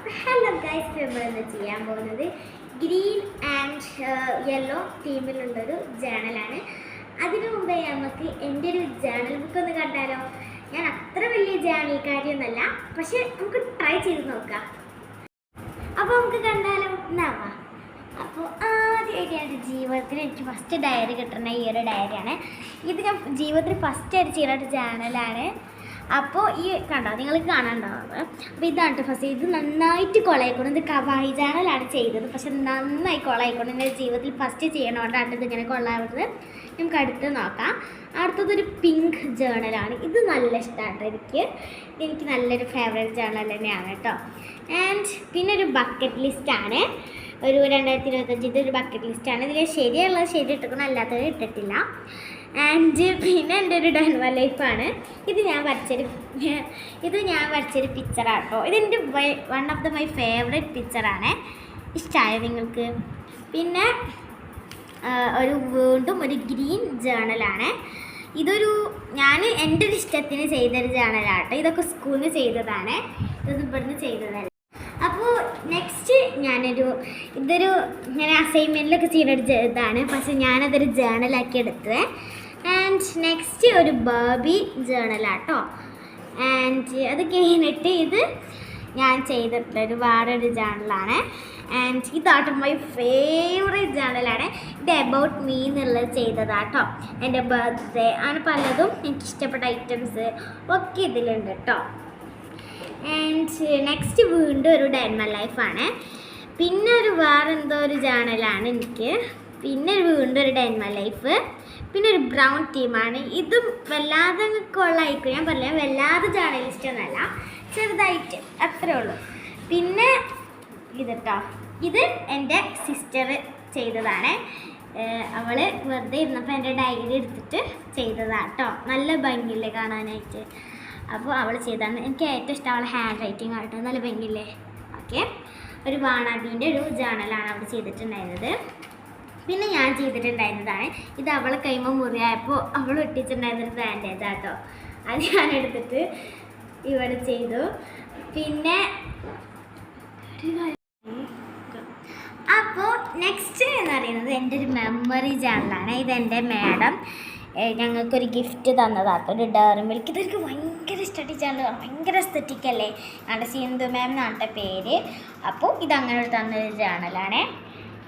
Hello guys, നമ്മൾ ചെയ്യാൻ പോകുന്നത് ഗ്രീൻ ആൻഡ് യെല്ലോ തീമിലുള്ളൊരു ജേണലാണ്. അതിനു മുമ്പേ നമുക്ക് എൻ്റെ ഒരു ജേണൽ ബുക്ക് ഒന്ന് കണ്ടാലോ? ഞാൻ അത്ര വലിയ ജേണൽക്കാരിയൊന്നുമല്ല, പക്ഷെ നമുക്ക് ട്രൈ ചെയ്ത് നോക്കാം. അപ്പോൾ നമുക്ക് കണ്ടാലോ? എന്നാവാ. അപ്പോൾ ആദ്യമായിട്ട് എൻ്റെ ജീവിതത്തിൽ എനിക്ക് ഫസ്റ്റ് ഡയറി കിട്ടുന്ന ഈ ഒരു ഡയറിയാണ്. ഇത് ഞാൻ ജീവിതത്തിൽ ഫസ്റ്റ് ആയിട്ട് ചെയ്യുന്ന ഒരു ജേണലാണ്. അപ്പോൾ ഈ കണ്ടോ, നിങ്ങൾക്ക് കാണാനുണ്ടാവുന്നത്. അപ്പോൾ ഇതാണ് ഫസ്റ്റ്. ഇത് നന്നായിട്ട് കൊളയിക്കൊണ്ട്, ഇത് കവായി ചാനലാണ് ചെയ്തത്, പക്ഷെ നന്നായി കൊളയിക്കൊണ്ട് എൻ്റെ ജീവിതത്തിൽ ഫസ്റ്റ് ചെയ്യണോണ്ടാണ് ഇതിങ്ങനെ കൊള്ളാവുന്നത്. നമുക്ക് അടുത്ത് നോക്കാം. അടുത്തതൊരു പിങ്ക് ജേണലാണ്. ഇത് നല്ല ഇഷ്ടമാണ് എനിക്ക് നല്ലൊരു ഫേവറേറ്റ് ജേണൽ തന്നെയാണ് കേട്ടോ. ആൻഡ് പിന്നെ ഒരു ബക്കറ്റ് ലിസ്റ്റാണ്. ഒരു 2025 ഒരു ബക്കറ്റ് ലിസ്റ്റാണ്. ഇതിൽ ശരിയുള്ളത് ശരി ഇട്ടിരിക്കണം, അല്ലാത്തത് ഇട്ടിട്ടില്ല. ആൻഡ് പിന്നെ എൻ്റെ ഒരു ഡാൻവ ലൈഫാണ്. ഇത് ഞാൻ വരച്ചൊരു പിക്ചറാണ് കേട്ടോ. ഇതെൻ്റെ വൺ ഓഫ് മൈ ഫേവറേറ്റ് പിക്ചറാണ്. ഇഷ്ടമായോ നിങ്ങൾക്ക്? പിന്നെ വീണ്ടും ഒരു ഗ്രീൻ ജേണലാണ്. ഞാൻ എൻ്റെ ഒരു ഇഷ്ടത്തിന് ചെയ്തൊരു ജേണലാണ് കേട്ടോ. ഇതൊക്കെ സ്കൂളിൽ നിന്ന് ചെയ്തതാണ്, ഇതൊന്നും ഇവിടുന്ന് ചെയ്തതല്ല. അപ്പോൾ നെക്സ്റ്റ് ഞാൻ അസൈൻമെൻറ്റിലൊക്കെ ചെയ്യുന്നൊരു ഇതാണ്, പക്ഷെ ഞാനതൊരു ജേണലാക്കി എടുത്തത്. ആൻഡ് നെക്സ്റ്റ് ഒരു ബേബി ജേണലാട്ടോ. ആൻഡ് അത് കഴിഞ്ഞിട്ട് ഇത് ഞാൻ ചെയ്തിട്ടുള്ളൊരു വേറൊരു ജേണലാണ്. ആൻഡ് ഇതാട്ടോ മൈ ഫേവറേറ്റ് ജേണലാണ്. ഇത് എബൌട്ട് മീ എന്നുള്ളത് ചെയ്തതാട്ടോ. എൻ്റെ ബർത്ത്ഡേ അങ്ങനെ പലതും എനിക്കിഷ്ടപ്പെട്ട ഐറ്റംസ് ഒക്കെ ഇതിലുണ്ട് കേട്ടോ. ആൻഡ് നെക്സ്റ്റ് വീണ്ടും ഒരു ഡൈമ ലൈഫാണ്. പിന്നെ വേറെന്തോ ഒരു ജേണലാണ് എനിക്ക്. പിന്നെ വീണ്ടും ഒരു ഡൈമ ലൈഫ്. പിന്നെ ഒരു ബ്രൗൺ തീമാണ്. ഇതും വല്ലാതെ കൊള്ളായിരിക്കും, ഞാൻ പറഞ്ഞ വല്ലാതെ ജേർണലിസ്റ്റൊന്നുമല്ല, ചെറുതായിട്ട് അത്രേ ഉള്ളൂ. പിന്നെ കേട്ടോ, ഇത് എൻ്റെ സിസ്റ്റർ ചെയ്തതാണ്. അവൾ വെറുതെ ഇരുന്നപ്പോൾ എൻ്റെ ഡയറി എടുത്തിട്ട് ചെയ്തതാണ് കേട്ടോ. നല്ല ഭംഗിയില്ലേ കാണാനായിട്ട്. അപ്പോൾ അവൾ ചെയ്തതാണ്. എനിക്ക് ഏറ്റവും ഇഷ്ടം അവളെ ഹാൻഡ് റൈറ്റിംഗ് ആയിട്ട്, നല്ല ഭംഗിയില്ലേ. ഓക്കെ, ഒരു വാണാബീൻ്റെ ഒരു ജേണലാണ് അവൾ ചെയ്തിട്ടുണ്ടായിരുന്നത്. പിന്നെ ഞാൻ ചെയ്തിട്ടുണ്ടായിരുന്നതാണ് ഇത്. അവളെ കൈമ മുറിയായപ്പോൾ അവൾ ഒട്ടിച്ചിട്ടുണ്ടായിരുന്നൊരു ബാൻഡേജാട്ടോ. അത് ഞാൻ എടുത്തിട്ട് ഇവിടെ ചെയ്തു. പിന്നെ അപ്പോൾ നെക്സ്റ്റ് എന്ന് പറയുന്നത് എൻ്റെ ഒരു മെമ്മറി ജേണലാണ്. ഇതെൻ്റെ മാഡം ഞങ്ങൾക്കൊരു ഗിഫ്റ്റ് തന്നതാട്ടോ, ഒരു ഡയറി മിൽക്ക്. ഇതൊക്കെ ഭയങ്കര ഇഷ്ടമായിട്ട് ജേണൽ, ഭയങ്കര എസ്തറ്റിക് അല്ലേ. ഞങ്ങളുടെ സിന്ധു മാം എന്നാണ് പേര്. അപ്പോൾ ഇതങ്ങനെ ഒരു തന്നൊരു ജേണലാണ്.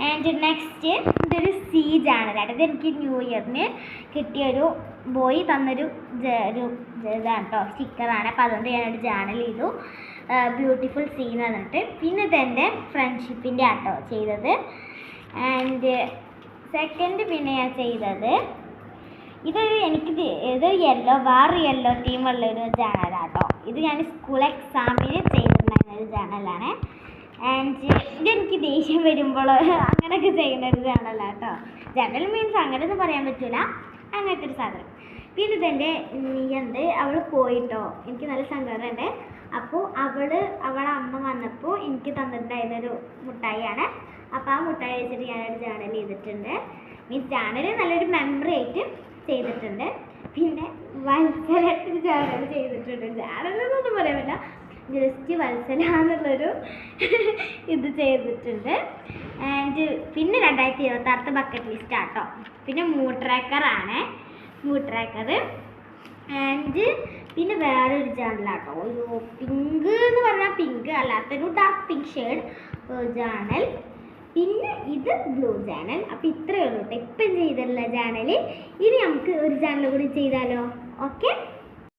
ആൻഡ് നെക്സ്റ്റ് ഇതൊരു സി ജേണലാണ്. ഇതെനിക്ക് ന്യൂ ഇയറിന് കിട്ടിയൊരു ബോയ് തന്നൊരു ഇതാണ് കേട്ടോ, സ്റ്റിക്കറാണ്. അപ്പോൾ അതുകൊണ്ട് ഞാനൊരു ജേണൽ ചെയ്തു, ബ്യൂട്ടിഫുൾ സീ എന്ന് പറഞ്ഞിട്ട്. പിന്നെ ഇതെൻ്റെ ഫ്രണ്ട്ഷിപ്പിൻ്റെ ആട്ടോ ചെയ്തത്. ആൻഡ് സെക്കൻഡ് പിന്നെ ഞാൻ ചെയ്തത് ഇതൊരു വേറെ യെല്ലോ തീമുള്ളൊരു ജേണലാട്ടോ. ഇത് ഞാൻ സ്കൂൾ എക്സാമിന് ചെയ്തിട്ടുണ്ടായിരുന്ന ഒരു ജേണലാണ്. ആൻഡ് ഇതെനിക്ക് ദേഷ്യം വരുമ്പോൾ അങ്ങനെയൊക്കെ ചെയ്യുന്നൊരു ജേണലാട്ടോ. ജേണൽ മീൻസ് അങ്ങനെയൊന്നും പറയാൻ പറ്റില്ല, അങ്ങനത്തെ ഒരു സാധനം. പിന്നെ ഇതെൻ്റെ നീയുണ്ട്, അവൾ പോയിട്ടോ, എനിക്ക് നല്ല സങ്കടമുണ്ട്. അപ്പോൾ അവളെ അമ്മ വന്നപ്പോൾ എനിക്ക് തന്നിട്ടുണ്ടായിരുന്നൊരു മുട്ടായിയാണ്. അപ്പോൾ ആ മുട്ടായി വെച്ചിട്ട് ഞാനൊരു ജേണൽ ചെയ്തിട്ടുണ്ട്. മീൻസ് ജേണൽ നല്ലൊരു മെമ്മറി ആയിട്ട് ചെയ്തിട്ടുണ്ട്. പിന്നെ വത്സരത്തിന് ജേണൽ ചെയ്തിട്ടുണ്ട്. ജേണലെന്നൊന്നും പറയാൻ പറ്റില്ല, ജസ്റ്റ് വത്സല എന്നുള്ളൊരു ഇത് ചെയ്തിട്ടുണ്ട്. ആൻഡ് പിന്നെ 2026 ബക്കറ്റ് ലിസ്റ്റ് ആട്ടോ. പിന്നെ മൂഡ് ട്രാക്കറാണ്, മൂഡ് ട്രാക്കർ. ആൻഡ് പിന്നെ വേറൊരു ജേണലാട്ടോ, ഒരു പിങ്ക് എന്ന് പറഞ്ഞാൽ പിങ്ക് അല്ലാത്തൊരു ഡാർക്ക് പിങ്ക് ഷെയ്ഡ് ജേണൽ. പിന്നെ ഇത് ബ്ലൂ ജേണൽ. അപ്പോൾ ഇത്രയേ ഉള്ളൂ കേട്ടോ ഇപ്പം ചെയ്തിട്ടുള്ള ജേണൽ. ഇനി നമുക്ക് ഒരു ജേണൽ കൂടി ചെയ്താലോ? ഓക്കെ.